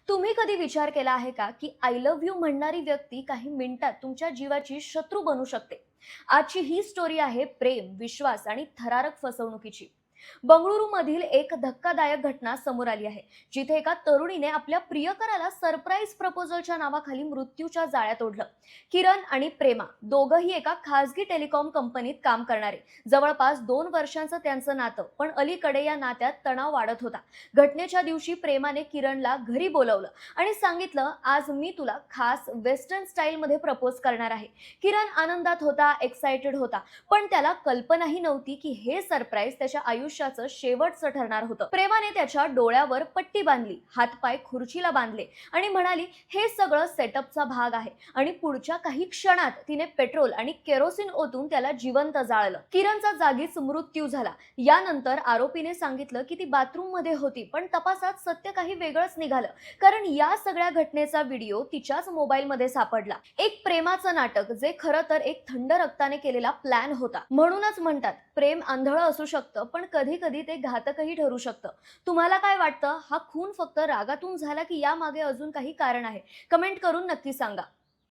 तुम्ही कधी विचार केला आहे का की आय लव्ह यू म्हणणारी व्यक्ती काही मिनिटात तुमच्या जीवाची शत्रू बनू शकते? आजची ही स्टोरी आहे प्रेम, विश्वास आणि थरारक फसवणुकीची. बंगळुरूमधील एक धक्कादायक घटना समोर आली आहे, जिथे एका तरुणीने आपल्या प्रियकराला सरप्राईज प्रपोजलच्या नावाखाली मृत्यूच्या जाळ्यात ओढलं. किरण आणि प्रेमा दोघंही एका खासगी टेलिकॉम कंपनीत काम करणारे. जवळपास 2 वर्षांचं त्यांचं नातं, पण अलीकडे या नात्यात तणाव वाढत होता. घटनेच्या दिवशी प्रेमाने किरणला घरी बोलवलं आणि सांगितलं, आज मी तुला खास वेस्टर्न स्टाईलमध्ये प्रपोज करणार आहे. किरण आनंदात होता, एक्साइटेड होता, पण त्याला कल्पनाही नव्हती की हे सरप्राईज त्याच्या आयुष्याचं शेवटचं ठरणार होतं. प्रेमाने त्याच्या डोळ्यावर पट्टी बांधली, हातपाय खुर्चीला बांधले आणि म्हणाली, हे सगळं सेटअपचा भाग आहे. आणि पुढच्या काही क्षणात तिने पेट्रोल आणि केरोसिन ओतून त्याला जिवंत जाळलं. किरणचा जागीच मृत्यू झाला. यानंतर आरोपीने सांगितलं की ती बाथरूम मध्ये होती, पण तपासात सत्य काही वेगळंच निघालं, कारण या सगळ्या घटनेचा व्हिडिओ तिच्याच मोबाईलमध्ये सापडला. एक प्रेमाचं नाटक, जे खरं तर एक थंड रक्ताने केलेला प्लॅन होता. म्हणूनच म्हणतात, प्रेम आंधळं असू शकतं, पण कधी कधी ते घातकही ठरू शकतं. तुम्हाला काय वाटतं? हा खून फक्त रागातून झाला की यामागे अजून काही कारण आहे? कमेंट करून नक्की सांगा.